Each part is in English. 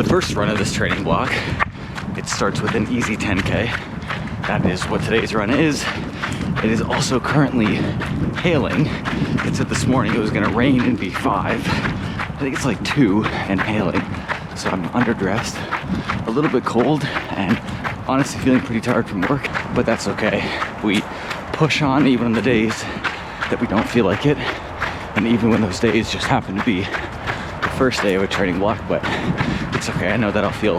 the first run of this training block, it starts with an easy 10K. That is what today's run is. It is also currently hailing. It said this morning it was gonna rain and be 5. I think it's like 2 and hailing. So I'm underdressed, a little bit cold, and honestly feeling pretty tired from work, but that's okay. We push on even on the days that we don't feel like it, and even when those days just happen to be the first day of a training block, but it's okay. I know that I'll feel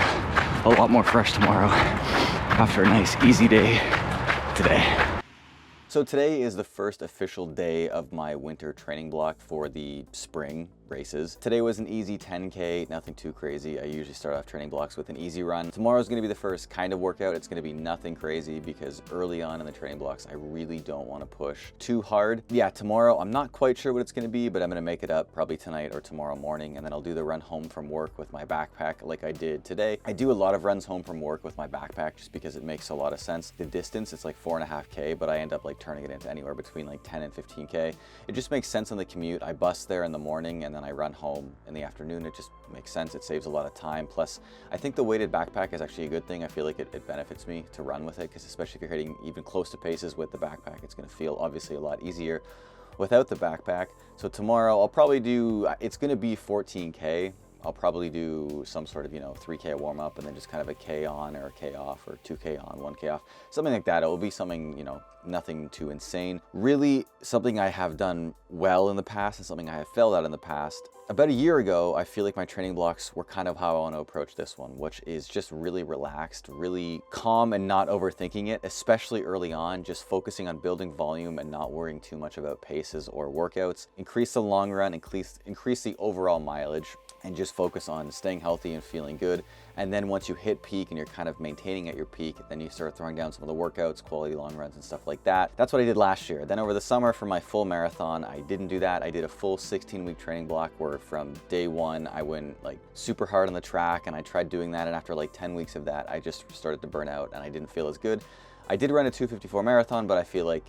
a lot more fresh tomorrow after a nice easy day today. So today is the first official day of my winter training block for the spring races. Today was an easy 10K, nothing too crazy. I usually start off training blocks with an easy run. Tomorrow's gonna be the first kind of workout. It's gonna be nothing crazy because early on in the training blocks, I really don't wanna push too hard. Yeah, tomorrow, I'm not quite sure what it's gonna be, but I'm gonna make it up probably tonight or tomorrow morning, and then I'll do the run home from work with my backpack like I did today. I do a lot of runs home from work with my backpack just because it makes a lot of sense. The distance, it's like 4.5K, but I end up like turning it into anywhere between like 10 and 15K. It just makes sense on the commute. I bus there in the morning and then I run home in the afternoon. It just makes sense. It saves a lot of time. Plus, I think the weighted backpack is actually a good thing. I feel like it benefits me to run with it, because especially if you're hitting even close to paces with the backpack, it's going to feel obviously a lot easier without the backpack. So tomorrow I'll probably do, it's going to be 14K. I'll probably do some sort of, 3K warm up and then just kind of a K on or a K off, or 2K on, 1K off, something like that. It will be something, nothing too insane. Really something I have done well in the past and something I have failed at in the past. About a year ago, I feel like my training blocks were kind of how I want to approach this one, which is just really relaxed, really calm and not overthinking it, especially early on, just focusing on building volume and not worrying too much about paces or workouts. Increase the long run, increase the overall mileage, and just focus on staying healthy and feeling good. And then once you hit peak and you're kind of maintaining at your peak, then you start throwing down some of the workouts, quality long runs and stuff like that. That's what I did last year. Then over the summer for my full marathon, I didn't do that. I did a full 16-week training block where from day one, I went like super hard on the track, and I tried doing that. And after like 10 weeks of that, I just started to burn out and I didn't feel as good. I did run a 2:54 marathon, but I feel like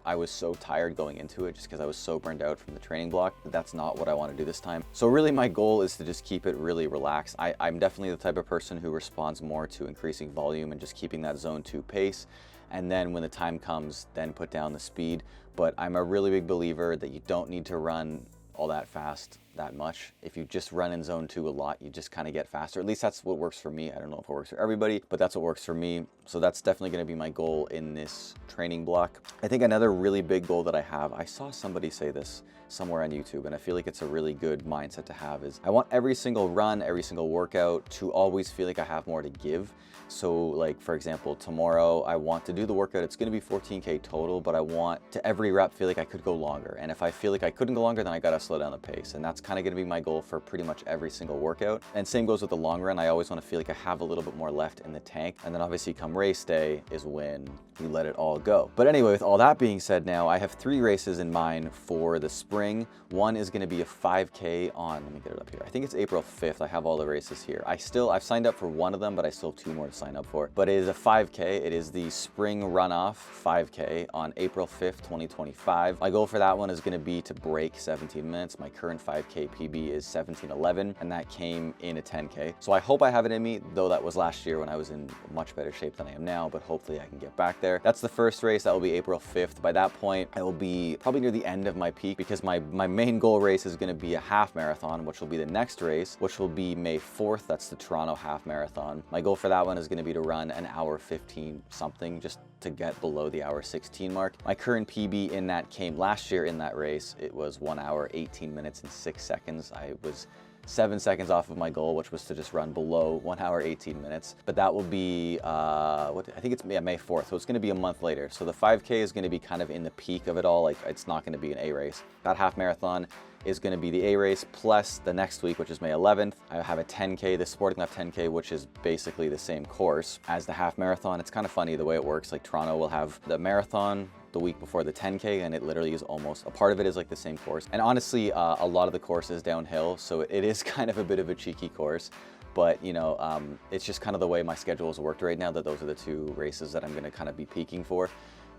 I was so tired going into it just because I was so burned out from the training block. That's not what I want to do this time. So really my goal is to just keep it really relaxed. I'm definitely the type of person who responds more to increasing volume and just keeping that zone 2 pace. And then when the time comes, then put down the speed. But I'm a really big believer that you don't need to run all that fast that much. If you just run in zone 2 a lot, you just kind of get faster. At least that's what works for me. I don't know if it works for everybody, but that's what works for me. So that's definitely going to be my goal in this training block. I think another really big goal that I have, I saw somebody say this somewhere on YouTube, and I feel like it's a really good mindset to have, is I want every single run, every single workout to always feel like I have more to give. So like, for example, tomorrow I want to do the workout. It's going to be 14K total, but I want to every rep feel like I could go longer. And if I feel like I couldn't go longer, then I got to slow down the pace. And that's kind of going to be my goal for pretty much every single workout. And same goes with the long run. I always want to feel like I have a little bit more left in the tank. And then obviously come race day is when you let it all go. But anyway, with all that being said, now I have 3 races in mind for the spring. One is going to be a 5K on, let me get it up here. I think it's April 5th. I have all the races here. I've signed up for one of them, but I still have 2 more to sign up for. But it is a 5K. It is the spring runoff 5K on April 5th, 2025. My goal for that one is going to be to break 17 minutes. My current 5K PB is 17:11, and that came in a 10K. So I hope I have it in me, though that was last year when I was in much better shape than I am now, but hopefully I can get back there. That's the first race. That will be April 5th. By that point, I will be probably near the end of my peak, because my main goal race is going to be a half marathon, which will be the next race, which will be May 4th. That's the Toronto half marathon. My goal for that one is going to be to run an hour 15 something, just to get below the hour 16 mark. My current PB in that came last year in that race. It was 1 hour 18 minutes and 6 seconds. I was 7 seconds off of my goal, which was to just run below 1 hour 18 minutes. But that will be I think it's May 4th, so it's going to be a month later. So the 5K is going to be kind of in the peak of it all. Like, it's not going to be an A race. That half marathon is going to be the A race, plus the next week, which is May 11th. I have a 10K, the Sporting Left 10K, which is basically the same course as the half marathon. It's kind of funny the way it works. Like, Toronto will have the marathon the week before the 10K, and it literally is almost, a part of it is like the same course. And honestly, a lot of the course is downhill, so it is kind of a bit of a cheeky course. But it's just kind of the way my schedule has worked right now, that those are the 2 races that I'm going to kind of be peaking for.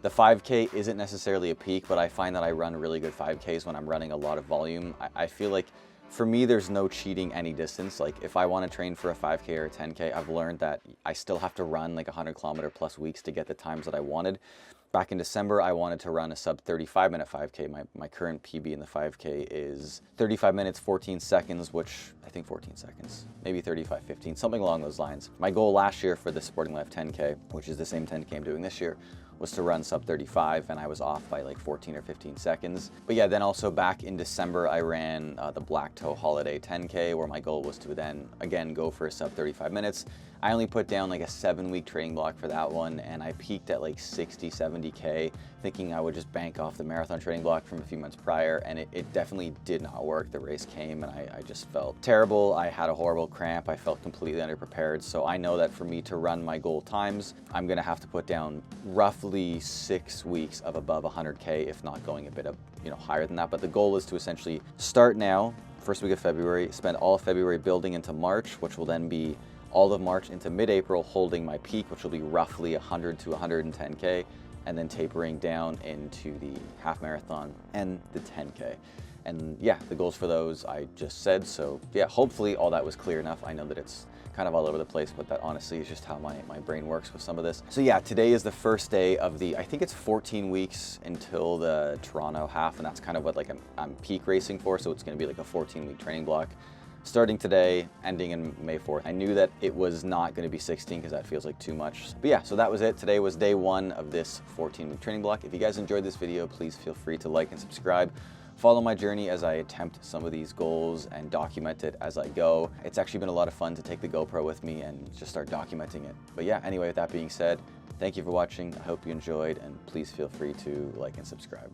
The 5K isn't necessarily a peak, but I find that I run really good 5Ks when I'm running a lot of volume. I feel like For me, there's no cheating any distance. Like if I want to train for a 5K or a 10K, I've learned that I still have to run like 100-kilometer plus weeks to get the times that I wanted. Back in December, I wanted to run a sub 35-minute 5K. My current PB in the 5K is 35 minutes, 14 seconds, which I think 14 seconds, maybe 35, 15, something along those lines. My goal last year for the Sporting Life 10K, which is the same 10K I'm doing this year, was to run sub 35, and I was off by like 14 or 15 seconds. But yeah, then also back in December, I ran the Black Toe Holiday 10K, where my goal was to then again go for a sub 35 minutes. I only put down like a 7-week training block for that one, and I peaked at like 60, 70K, thinking I would just bank off the marathon training block from a few months prior, and it definitely did not work. The race came and I just felt terrible. I had a horrible cramp. I felt completely underprepared. So I know that for me to run my goal times, I'm gonna have to put down roughly 6 weeks of above 100K, if not going a bit of, higher than that. But the goal is to essentially start now, first week of February, spend all of February building into March, which will then be all of March into mid-April, holding my peak, which will be roughly 100 to 110K, and then tapering down into the half marathon and the 10K. And yeah, the goals for those I just said. So yeah, hopefully all that was clear enough. I know that it's kind of all over the place, but that honestly is just how my brain works with some of this. So yeah, today is the first day of the, I think it's 14 weeks until the Toronto half, and that's kind of what like I'm peak racing for. So it's gonna be like a 14-week training block, starting today, ending in May 4th. I knew that it was not gonna be 16 because that feels like too much. But yeah, so that was it. Today was day 1 of this 14-week training block. If you guys enjoyed this video, please feel free to like and subscribe. Follow my journey as I attempt some of these goals and document it as I go. It's actually been a lot of fun to take the GoPro with me and just start documenting it. But yeah, anyway, with that being said, thank you for watching. I hope you enjoyed, and please feel free to like and subscribe.